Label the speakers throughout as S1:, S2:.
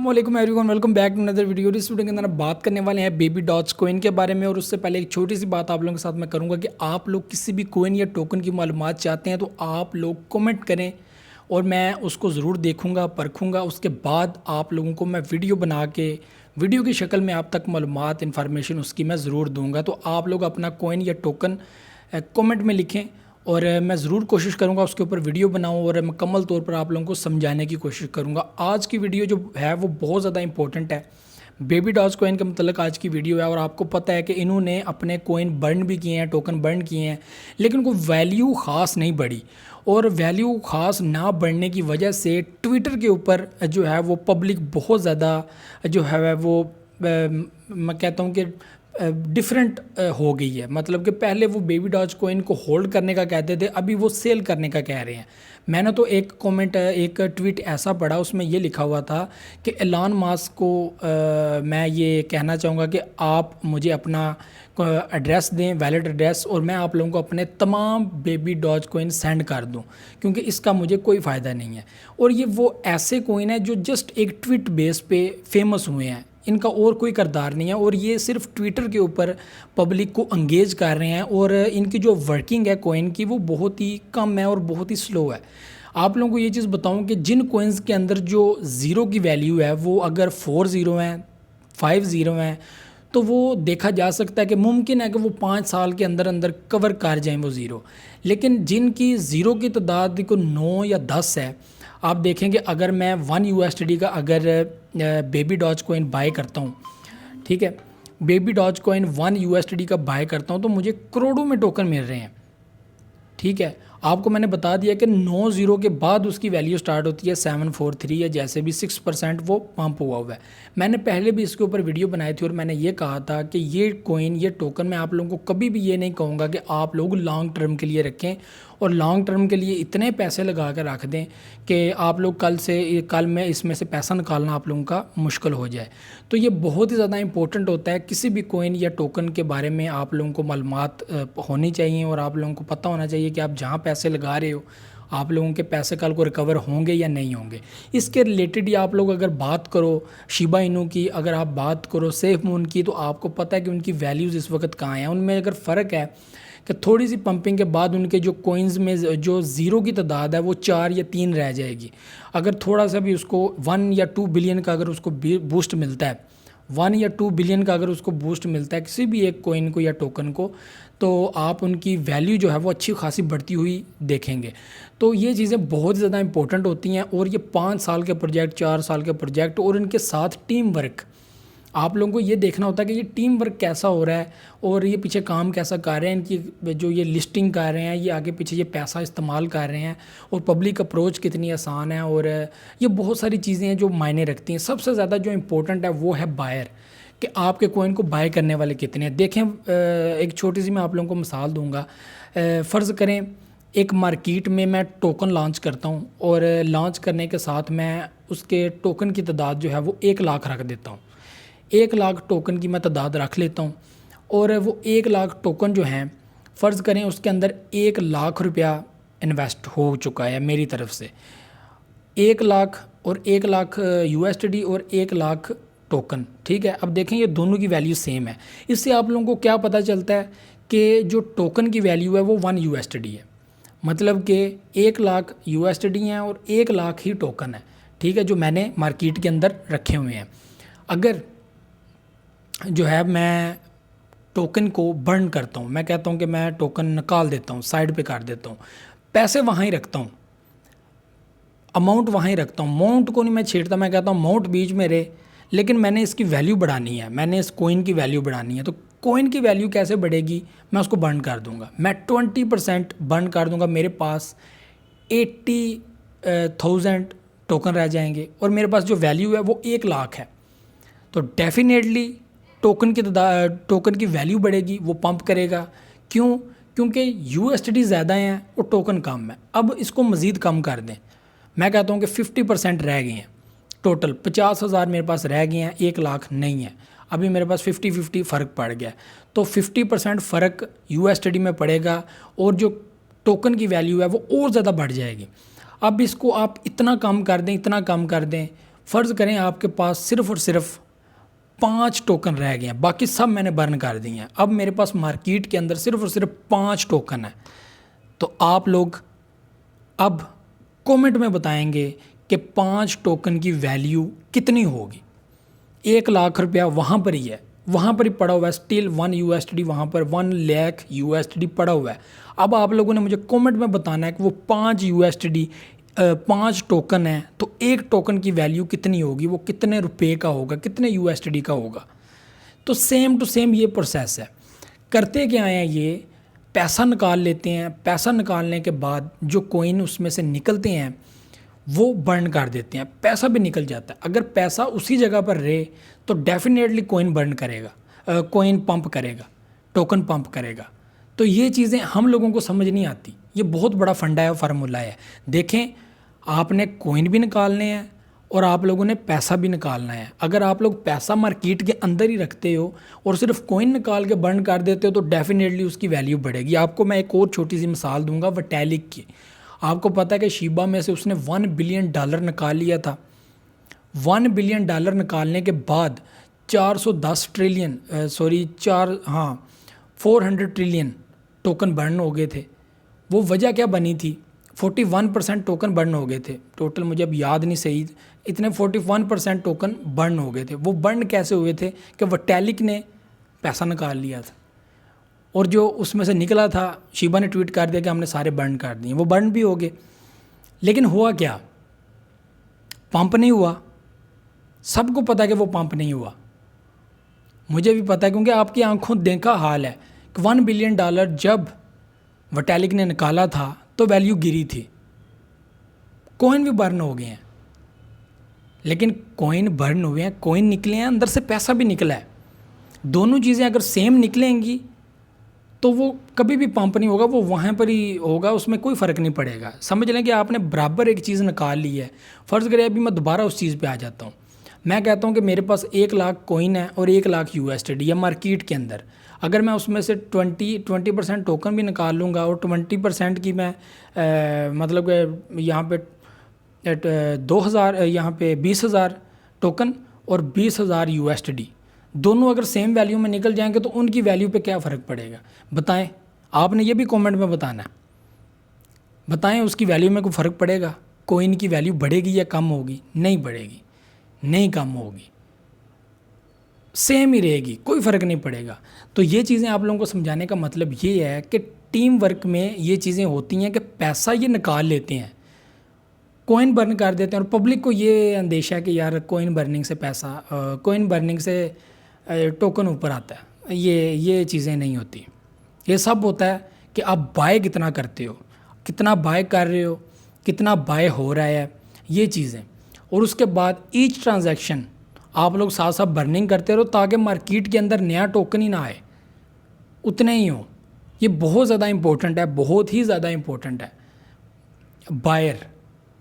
S1: अस्सलाम everyone, welcome back to another video. इस video के अंदर हम बात करने वाले हैं बेबी डॉज कोइन के बारे में। और उससे पहले एक छोटी सी बात आप लोगों के साथ मैं करूंगा कि आप लोग किसी भी कोइन या टोकन की मालूमात चाहते हैं तो आप लोग कमेंट करें और मैं उसको ज़रूर देखूंगा, परखूंगा। उसके बाद आप लोगों को मैं वीडियो बना के वीडियो की शक्ल में आप तक मालूमात इन्फॉर्मेशन उसकी मैं ज़रूर दूँगा। तो आप लोग अपना कोइन या टोकन कमेंट में लिखें और मैं ज़रूर कोशिश करूँगा उसके ऊपर वीडियो बनाऊँ और मुकम्मल तौर पर आप लोगों को समझाने की कोशिश करूँगा। आज की वीडियो जो है वो बहुत ज़्यादा इंपॉर्टेंट है। बेबी डॉज कोइन के मतलब आज की वीडियो है और आपको पता है कि इन्होंने अपने कोइन बर्न भी किए हैं, टोकन बर्न किए हैं, लेकिन कोई वैल्यू ख़ास नहीं बढ़ी। और वैल्यू ख़ास ना बढ़ने की वजह से ट्विटर के ऊपर जो है वो पब्लिक बहुत ज़्यादा जो है वो मैं कहता हूँ कि डिफरेंट हो गई है। मतलब कि पहले वो बेबी डॉज कोइन को होल्ड करने का कहते थे, अभी वो सेल करने का कह रहे हैं। मैंने तो एक कमेंट, एक ट्वीट ऐसा पढ़ा, उसमें ये लिखा हुआ था कि एलन मस्क को मैं ये कहना चाहूँगा कि आप मुझे अपना एड्रेस दें, वैलेट एड्रेस, और मैं आप लोगों को अपने तमाम बेबी डॉज कोइन सेंड कर दूं, क्योंकि इसका मुझे कोई फ़ायदा नहीं है। और ये वो ऐसे कोइन है जो जस्ट एक ट्वीट बेस पे फेमस हुए हैं, इनका और कोई किरदार नहीं है। और ये सिर्फ ट्विटर के ऊपर पब्लिक को अंगेज कर रहे हैं और इनकी जो वर्किंग है कोइन की वो बहुत ही कम है और बहुत ही स्लो है। आप लोगों को ये चीज़ बताऊं कि जिन कोइंस के अंदर जो ज़ीरो की वैल्यू है वो अगर 4 ज़ीरो हैं, 5 ज़ीरो हैं, तो वो देखा जा सकता है कि मुमकिन है कि वो 5 साल के अंदर अंदर कवर कर जाएं वो ज़ीरो। लेकिन जिनकी ज़ीरो की तादाद को 9 या 10 है, आप देखेंगे अगर मैं 1 USD का अगर बेबी डॉज कोइन बाय करता हूँ, ठीक है, बेबी डॉज कोइन 1 USD का बाय करता हूँ तो मुझे करोड़ों में टोकन मिल रहे हैं। ठीक है, आपको मैंने बता दिया कि 9 ज़ीरो के बाद उसकी वैल्यू स्टार्ट होती है 743 या जैसे भी 6% वो पंप हुआ है। मैंने पहले भी इसके ऊपर वीडियो बनाई थी और मैंने ये कहा था कि ये कोइन, ये टोकन, मैं आप लोगों को कभी भी ये नहीं कहूँगा कि आप लोग लॉन्ग टर्म के लिए रखें और लॉन्ग टर्म के लिए इतने पैसे लगा कर रख दें कि आप लोग कल में इसमें से पैसा निकालना आप लोगों का मुश्किल हो जाए। तो ये बहुत ही ज़्यादा इंपॉर्टेंट होता है। किसी भी कोइन या टोकन के बारे में आप लोगों को मालूमात होनी चाहिए और आप लोगों को पता होना चाहिए कि आप जहाँ पैसे लगा रहे हो आप लोगों के पैसे कल को रिकवर होंगे या नहीं होंगे। इसके रिलेटेड ही आप लोग अगर बात करो शिबा इनू की, अगर आप बात करो सेफ मून की, तो आपको पता है कि उनकी वैल्यूज़ इस वक्त कहाँ हैं। उनमें अगर फ़र्क है कि थोड़ी सी पंपिंग के बाद उनके जो कोइंस में जो ज़ीरो की तादाद है वो 4 या 3 रह जाएगी। अगर थोड़ा सा भी उसको 1 या 2 बिलियन का अगर उसको बूस्ट मिलता है, 1 या 2 बिलियन का अगर उसको बूस्ट मिलता है किसी भी एक कोइन को या टोकन को, तो आप उनकी वैल्यू जो है वो अच्छी खासी बढ़ती हुई देखेंगे। तो ये चीज़ें बहुत ज़्यादा इंपॉर्टेंट होती हैं। और ये 5 साल के प्रोजेक्ट, 4 साल के प्रोजेक्ट और इनके साथ टीम वर्क, आप लोगों को ये देखना होता है कि ये टीम वर्क कैसा हो रहा है और ये पीछे काम कैसा कर रहे हैं, इनकी जो ये लिस्टिंग कर रहे हैं, ये आगे पीछे ये पैसा इस्तेमाल कर रहे हैं, और पब्लिक अप्रोच कितनी आसान है। और ये बहुत सारी चीज़ें हैं जो मायने रखती हैं। सबसे ज़्यादा जो इम्पोर्टेंट है वो है बायर, कि आपके कोइन को बाय करने वाले कितने हैं। देखें, एक छोटी सी मैं आप लोगों को मिसाल दूंगा। फ़र्ज़ करें एक मार्केट में मैं टोकन लॉन्च करता हूं और लॉन्च करने के साथ मैं उसके टोकन की तादाद जो है वो 1 लाख रख देता हूं। 1 लाख टोकन की मैं तादाद रख लेता हूं और वो 1 लाख टोकन जो हैं, फ़र्ज़ करें उसके अंदर 1 लाख रुपया इन्वेस्ट हो चुका है मेरी तरफ से। 1 लाख और 1 लाख USD और 1 लाख टोकन, ठीक है। अब देखें ये दोनों की वैल्यू सेम है। इससे आप लोगों को क्या पता चलता है कि जो टोकन की वैल्यू है वो 1 USD है, मतलब कि 1 लाख USD हैं और 1 लाख ही टोकन है, ठीक है, जो मैंने मार्केट के अंदर रखे हुए हैं। अगर जो है मैं टोकन को बर्न करता हूँ, मैं कहता हूँ कि मैं टोकन निकाल देता हूँ, साइड पे कर देता हूँ, पैसे वहाँ ही रखता हूँ, अमाउंट वहाँ ही रखता हूँ, अमाउंट को नहीं मैं छेड़ता, मैं कहता हूँ अमाउंट बीच में रहे, लेकिन मैंने इसकी वैल्यू बढ़ानी है, मैंने इस कोइन की वैल्यू बढ़ानी है। तो कोइन की वैल्यू कैसे बढ़ेगी, मैं उसको बर्न कर दूंगा, मैं 20% बर्न कर दूंगा, मेरे पास 80,000 टोकन रह जाएंगे और मेरे पास जो वैल्यू है वो 1 लाख है। तो डेफिनेटली टोकन की वैल्यू बढ़ेगी, वो पंप करेगा। क्यों? क्योंकि USD ज़्यादा हैं और टोकन कम है। अब इसको मज़ीद कम कर दें, मैं कहता हूँ कि 50% रह गए हैं, टोटल 50,000 मेरे पास रह गए हैं, 1 लाख नहीं है। अभी मेरे पास 50-50 फ़र्क पड़ गया, तो 50% फ़र्क USD में पड़ेगा और जो टोकन की वैल्यू है वो और ज़्यादा बढ़ जाएगी। अब इसको आप इतना कम कर दें, इतना कम कर दें, फ़र्ज़ करें आपके पास सिर्फ़ और सिर्फ 5 टोकन रह गए हैं, बाकी सब मैंने बर्न कर दिए हैं। अब मेरे पास मार्केट के अंदर सिर्फ़ और सिर्फ 5 टोकन है। तो आप लोग अब कमेंट में बताएंगे कि 5 टोकन की वैल्यू कितनी होगी। 1 लाख रुपया वहाँ पर ही है, वहाँ पर ही पड़ा हुआ है, स्टिल 1 USD वहाँ पर 1 लाख USD पड़ा हुआ है। अब आप लोगों ने मुझे कमेंट में बताना है कि वो 5 USD 5 टोकन है, तो एक टोकन की वैल्यू कितनी होगी, वो कितने रुपए का होगा, कितने USD का होगा। तो सेम टू सेम ये प्रोसेस है। करते क्या हैं, ये पैसा निकाल लेते हैं। पैसा निकालने के बाद जो कोइन उसमें से निकलते हैं वो बर्न कर देते हैं, पैसा भी निकल जाता है। अगर पैसा उसी जगह पर रहे तो डेफिनेटली कोइन बर्न करेगा, कोइन पंप करेगा, टोकन पंप करेगा। तो ये चीज़ें हम लोगों को समझ नहीं आती। ये बहुत बड़ा फंडा है, फार्मूला है। देखें, आपने कोइन भी निकालने हैं और आप लोगों ने पैसा भी निकालना है। अगर आप लोग पैसा मार्केट के अंदर ही रखते हो और सिर्फ कोइन निकाल के बर्न कर देते हो तो डेफिनेटली उसकी वैल्यू बढ़ेगी। आपको मैं एक और छोटी सी मिसाल दूंगा विटैलिक की। आपको पता है कि शिबा में से उसने $1 बिलियन निकाल लिया था। $1 बिलियन निकालने के बाद 410 ट्रिलियन 400 ट्रिलियन टोकन बर्न हो गए थे। वो वजह क्या बनी थी? 41% टोकन बर्न हो गए थे। टोटल मुझे अब याद नहीं सही, इतने 41% टोकन बर्न हो गए थे। वो बर्न कैसे हुए थे कि विटैलिक ने पैसा निकाल लिया था और जो उसमें से निकला था, शिबा ने ट्वीट कर दिया कि हमने सारे बर्न कर दिए। वो बर्न भी हो गए, लेकिन हुआ क्या? पंप नहीं हुआ। सबको पता है कि वो पंप नहीं हुआ, मुझे भी पता है, क्योंकि आपकी आंखों देखा हाल है कि $1 बिलियन जब विटैलिक ने निकाला था तो वैल्यू गिरी थी। कॉइन भी बर्न हो गए हैं, लेकिन कॉइन बर्न हुए हैं, कॉइन निकले हैं, अंदर से पैसा भी निकला है। दोनों चीज़ें अगर सेम निकलेंगी तो वो कभी भी पंप नहीं होगा, वो वहाँ पर ही होगा, उसमें कोई फ़र्क नहीं पड़ेगा। समझ लें कि आपने बराबर एक चीज़ निकाल ली है। फ़र्ज़ करें अभी मैं दोबारा उस चीज़ पे आ जाता हूँ। मैं कहता हूँ कि मेरे पास 1 लाख कॉइन है और 1 लाख USD है मार्केट के अंदर। अगर मैं उसमें से 20% टोकन भी निकाल लूँगा और 20% की मैं मतलब यहाँ पे 2000 यहाँ पे 20,000 टोकन और 20,000 USD दोनों अगर सेम वैल्यू में निकल जाएंगे तो उनकी वैल्यू पे क्या फ़र्क पड़ेगा? बताएं। आपने ये भी कमेंट में बताना है। बताएं उसकी वैल्यू में कोई फ़र्क पड़ेगा? कोइन की वैल्यू बढ़ेगी या कम होगी? नहीं बढ़ेगी, नहीं कम होगी, सेम ही रहेगी, कोई फ़र्क नहीं पड़ेगा। तो ये चीज़ें आप लोगों को समझाने का मतलब ये है कि टीम वर्क में ये चीज़ें होती हैं कि पैसा ये निकाल लेते हैं, कोइन बर्न कर देते हैं और पब्लिक को ये अंदेशा है कि यार कोइन बर्निंग से पैसा, कोइन बर्निंग से टोकन ऊपर आता है। ये चीज़ें नहीं होती। ये सब होता है कि आप बाय कितना करते हो, कितना बाय कर रहे हो, कितना बाय हो रहा है, ये चीज़ें। और उसके बाद ईच ट्रांजैक्शन आप लोग साथ साथ बर्निंग करते रहो ताकि मार्केट के अंदर नया टोकन ही ना आए, उतने ही हो। ये बहुत ज़्यादा इम्पोर्टेंट है, बहुत ही ज़्यादा इम्पोर्टेंट है। बायर,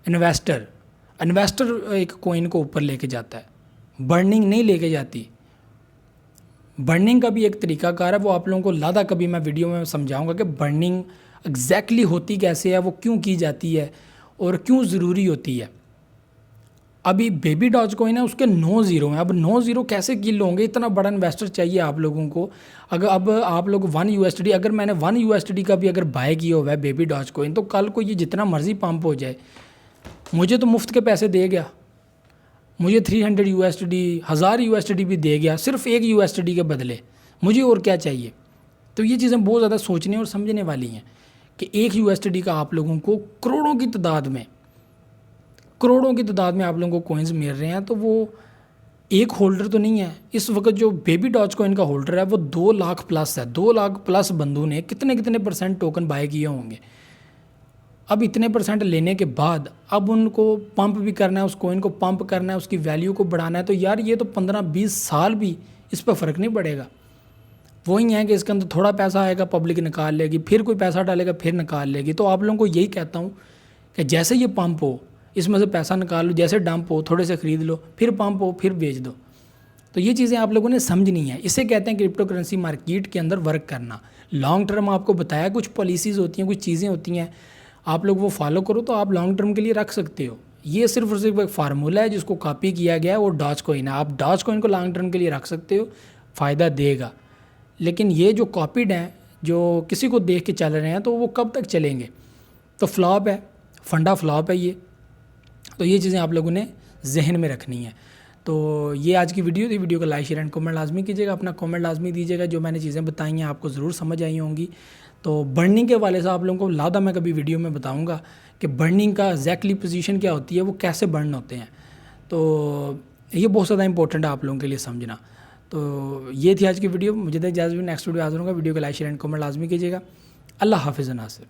S1: इन्वेस्टर एक कोइन को ऊपर लेके जाता है, बर्निंग नहीं लेके जाती। बर्निंग का भी एक तरीकाकार है, वो आप लोगों को लादा कभी मैं वीडियो में समझाऊंगा कि बर्निंग एग्जैक्टली होती कैसे है, वो क्यों की जाती है और क्यों ज़रूरी होती है। अभी बेबी डॉज कोइन है, उसके 9 ज़ीरो हैं। अब 9 ज़ीरो कैसे किल होंगे? इतना बड़ा इन्वेस्टर चाहिए आप लोगों को। अगर अब आप लोग 1 USD, अगर मैंने 1 USD का भी अगर बाय किया हुआ है बेबी डॉज कोइन, तो कल को ये जितना मर्जी पंप हो जाए, मुझे तो मुफ्त के पैसे दे गया। मुझे 300 USD, 1000 USD भी दे गया सिर्फ 1 USD के बदले। मुझे और क्या चाहिए? तो ये चीज़ें बहुत ज़्यादा सोचने और समझने वाली हैं कि 1 USD का आप लोगों को करोड़ों की तादाद में आप लोगों को कॉइन्स मिल रहे हैं। तो वो एक होल्डर तो नहीं है। इस वक्त जो बेबी डॉज कॉइन का होल्डर है वो 2 लाख प्लस है। 2 लाख प्लस बंदों ने कितने % टोकन बाय किए होंगे। अब इतने % लेने के बाद अब उनको पंप भी करना है, उस कॉइन को पंप करना है, उसकी वैल्यू को बढ़ाना है। तो यार ये तो 15-20 साल भी इस पर फ़र्क नहीं पड़ेगा। वही है कि इसके अंदर थोड़ा पैसा आएगा, पब्लिक निकाल लेगी, फिर कोई पैसा डालेगा, फिर निकाल लेगी। तो आप लोगों को यही कहता हूँ कि जैसे ये पंप हो, इसमें से पैसा निकाल लो, जैसे डंप हो थोड़े से ख़रीद लो, फिर पंप हो फिर बेच दो। तो ये चीज़ें आप लोगों ने समझनी है। इसे कहते हैं क्रिप्टो करेंसी मार्केट के अंदर वर्क करना। लॉन्ग टर्म आपको बताया, कुछ पॉलिसीज़ होती हैं, कुछ चीज़ें होती हैं, आप लोग वो फॉलो करो तो आप लॉन्ग टर्म के लिए रख सकते हो। ये सिर्फ और सिर्फ एक फार्मूला है जिसको कॉपी किया गया है, वो डॉज कॉइन है। आप डॉज कॉइन को लॉन्ग टर्म के लिए रख सकते हो, फ़ायदा देगा। लेकिन ये जो कॉपीड हैं, जो किसी को देख के चल रहे हैं, तो वो कब तक चलेंगे? तो फ्लॉप है, फंडा फ्लॉप है ये। तो ये चीज़ें आप लोगों ने जहन में रखनी है। तो ये आज की वीडियो थी। वीडियो को लाइक शेयर एंड कमेंट लाजमी कीजिएगा, अपना कमेंट लाजमी दीजिएगा। जो मैंने चीज़ें बताई हैं आपको ज़रूर समझ आई होंगी। तो बर्निंग के वाले से आप लोगों को लादा मैं कभी वीडियो में बताऊंगा कि बर्निंग का एग्जैक्टली पोजीशन क्या होती है, वो कैसे बर्न होते हैं। तो ये बहुत ज़्यादा इंपॉर्टेंट है आप लोगों के लिए समझना। तो ये थी आज की वीडियो। मुझे तो इजाज़त, नेक्स्ट वीडियो हाजिर होगा। वीडियो को लाइक शेयर एंड कमेंट लाजमी कीजिएगा। अल्लाह हाफिज़ नासिर।